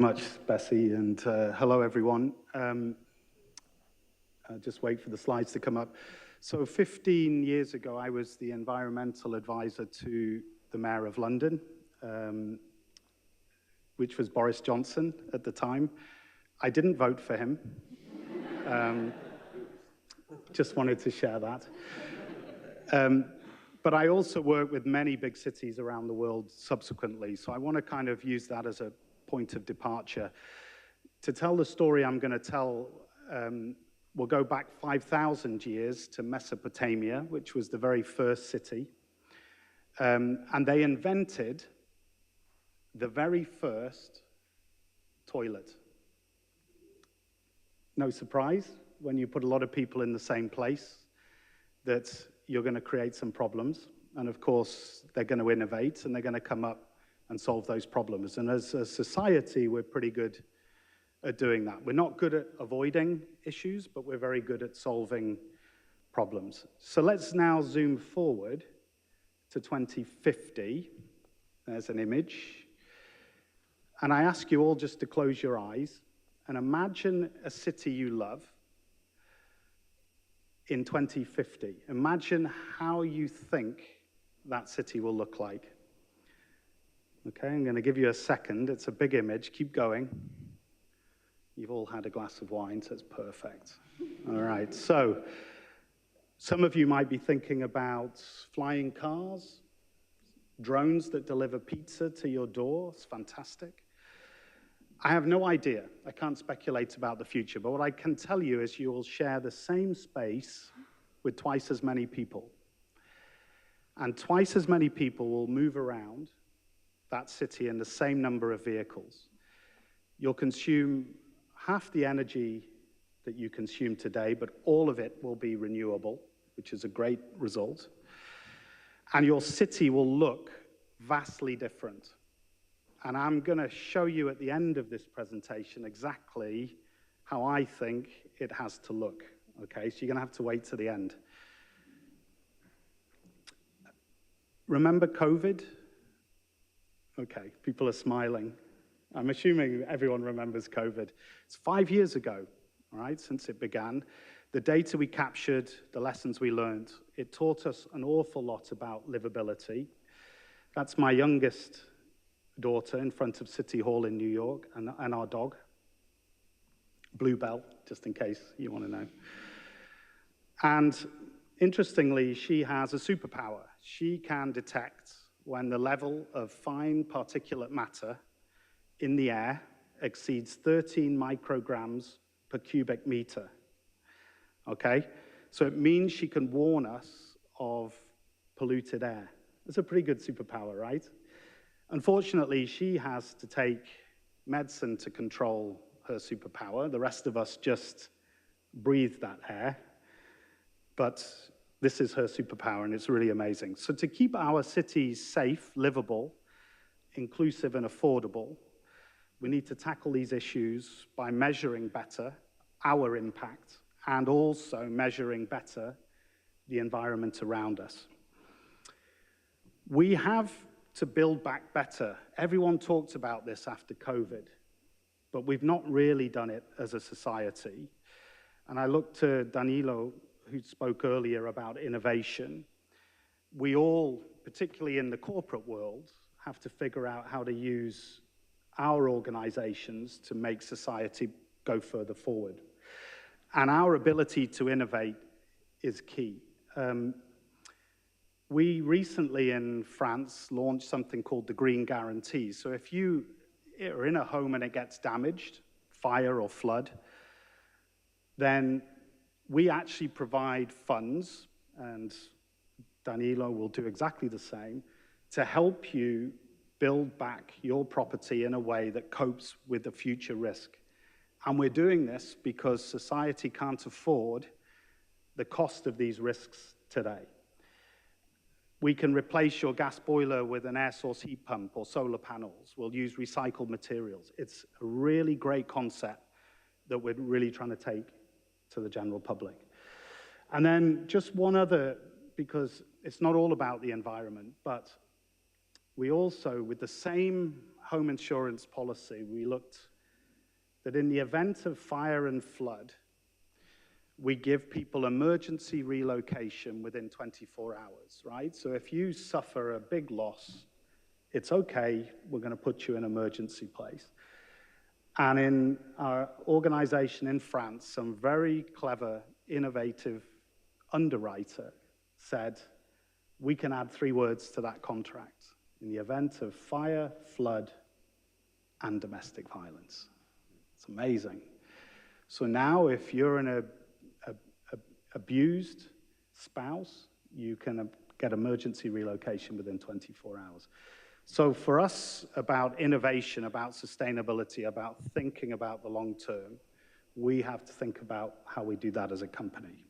Much, Bessie, and hello, everyone. Just wait for the slides to come up. So 15 years ago, I was the environmental advisor to the Mayor of London, which was Boris Johnson at the time. I didn't vote for him. Just wanted to share that. But I also worked with many big cities around the world subsequently, so I want to kind of use that as a point of departure. To tell the story I'm going to tell, we'll go back 5,000 years to Mesopotamia, which was the very first city. And they invented the very first toilet. No surprise, when you put a lot of people in the same place, that you're going to create some problems. And of course, they're going to innovate, and they're going to come up and solve those problems. And as a society, we're pretty good at doing that. We're not good at avoiding issues, but we're very good at solving problems. So let's now zoom forward to 2050. There's an image. And I ask you all just to close your eyes and imagine a city you love in 2050. Imagine how you think that city will look like. Okay, I'm going to give you a second. It's a big image. Keep going. You've all had a glass of wine, so it's perfect. All right, so some of you might be thinking about flying cars, drones that deliver pizza to your door. It's fantastic. I have no idea. I can't speculate about the future, but what I can tell you is you will share the same space with twice as many people. And twice as many people will move around that city in the same number of vehicles. You'll consume half the energy that you consume today, but all of it will be renewable, which is a great result. And your city will look vastly different. And I'm going to show you at the end of this presentation exactly how I think it has to look. Okay, so you're going to have to wait to the end. Remember COVID? Okay, people are smiling. I'm assuming everyone remembers COVID. It's 5 years ago, all right, since it began. The data we captured, the lessons we learned, it taught us an awful lot about livability. That's my youngest daughter in front of City Hall in New York, and our dog, Bluebell, just in case you want to know. And interestingly, she has a superpower. She can detect when the level of fine particulate matter in the air exceeds 13 micrograms per cubic meter. Okay? So it means she can warn us of polluted air. It's a pretty good superpower, right? Unfortunately, she has to take medicine to control her superpower. The rest of us just breathe that air. But this is her superpower, and it's really amazing. So to keep our cities safe, livable, inclusive, and affordable, we need to tackle these issues by measuring better our impact and also measuring better the environment around us. We have to build back better. Everyone talked about this after COVID, but we've not really done it as a society. And I look to Danilo, who spoke earlier about innovation. We all, particularly in the corporate world, have to figure out how to use our organizations to make society go further forward. And our ability to innovate is key. We recently in France launched something called the Green Guarantee. So if you are in a home and it gets damaged, fire or flood, then we actually provide funds, and Danilo will do exactly the same, to help you build back your property in a way that copes with the future risk. And we're doing this because society can't afford the cost of these risks today. We can replace your gas boiler with an air source heat pump or solar panels. We'll use recycled materials. It's a really great concept that we're really trying to take to the general public. And then just one other, because it's not all about the environment, but we also, with the same home insurance policy, we looked that in the event of fire and flood, we give people emergency relocation within 24 hours, right? So if you suffer a big loss, it's okay, we're going to put you in an emergency place. And in our organization in France, some very clever, innovative underwriter said, we can add 3 words to that contract: in the event of fire, flood, and domestic violence. It's amazing. So now if you're an abused spouse, you can get emergency relocation within 24 hours. So for us, about innovation, about sustainability, about thinking about the long term, we have to think about how we do that as a company.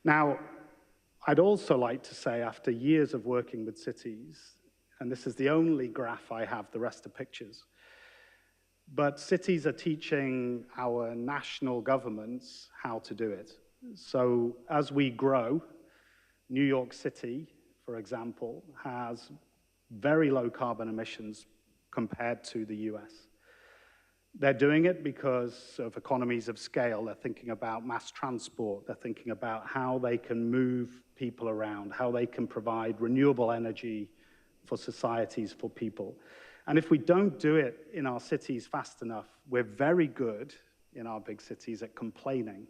Now, I'd also like to say, after years of working with cities, and this is the only graph I have, the rest are pictures, but cities are teaching our national governments how to do it. So as we grow, New York City, for example, has very low carbon emissions compared to the US. They're doing it because of economies of scale. They're thinking about mass transport. They're thinking about how they can move people around, how they can provide renewable energy for societies, for people. And if we don't do it in our cities fast enough, we're very good in our big cities at complaining.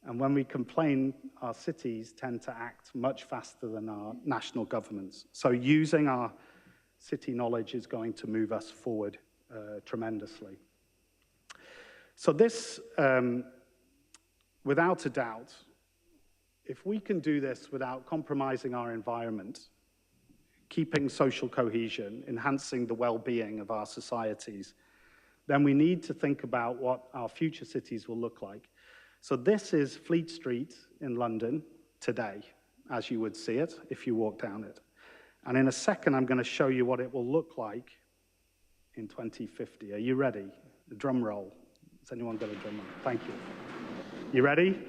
And when we complain, our cities tend to act much faster than our national governments. So using our city knowledge is going to move us forward tremendously. So this, without a doubt, if we can do this without compromising our environment, keeping social cohesion, enhancing the well-being of our societies, then we need to think about what our future cities will look like. So this is Fleet Street in London today, as you would see it if you walk down it. And in a second, I'm going to show you what it will look like in 2050. Are you ready? A drum roll. Has anyone got a drum roll? Thank you. You ready?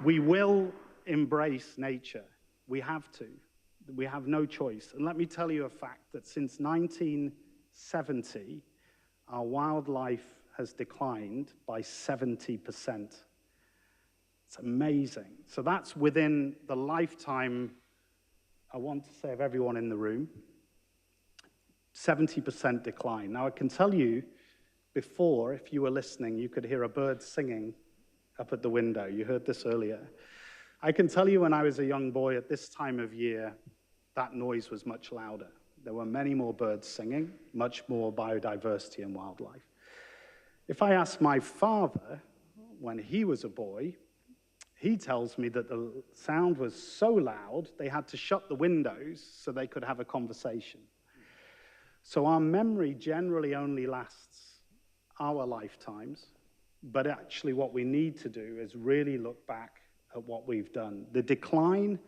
We will embrace nature. We have to. We have no choice. And let me tell you a fact that since 1970, our wildlife has declined by 70%. It's amazing. So that's within the lifetime, I want to say, of everyone in the room. 70% decline. Now, I can tell you, before, if you were listening, you could hear a bird singing up at the window. You heard this earlier. I can tell you when I was a young boy at this time of year, that noise was much louder. There were many more birds singing, much more biodiversity and wildlife. If I ask my father, when he was a boy, he tells me that the sound was so loud, they had to shut the windows so they could have a conversation. So our memory generally only lasts our lifetimes, but actually what we need to do is really look back at what we've done. The decline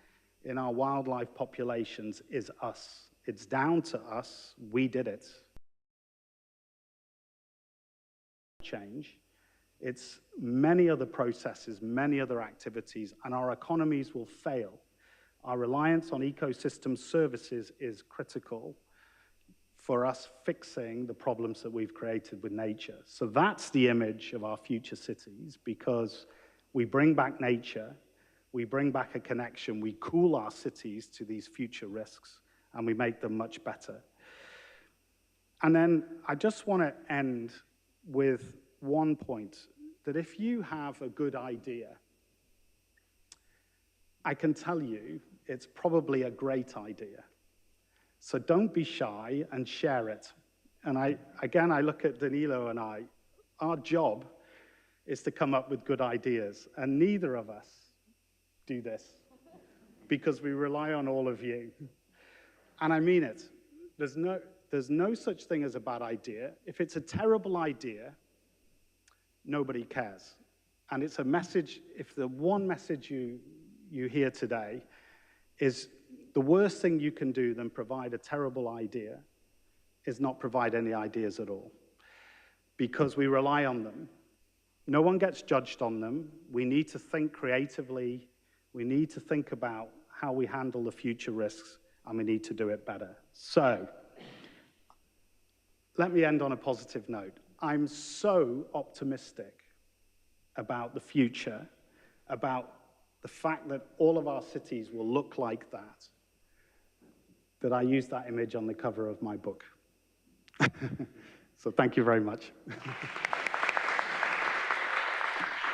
in our wildlife populations is us. It's down to us. We did it. Change. It's many other processes, many other activities, and our economies will fail. Our reliance on ecosystem services is critical for us fixing the problems that we've created with nature. So that's the image of our future cities, because we bring back nature, we bring back a connection, we cool our cities to these future risks, and we make them much better. And then I just want to end with one point, that if you have a good idea, I can tell you it's probably a great idea. So don't be shy and share it. And I look at Danilo and our job is to come up with good ideas. And neither of us do this because we rely on all of you. And I mean it. There's no such thing as a bad idea. If it's a terrible idea, nobody cares. And it's a message, if the one message you hear today is the worst thing you can do than provide a terrible idea is not provide any ideas at all, because we rely on them. No one gets judged on them. We need to think creatively. We need to think about how we handle the future risks, and we need to do it better. So, let me end on a positive note. I'm so optimistic about the future, about the fact that all of our cities will look like that, that I use that image on the cover of my book. So thank you very much.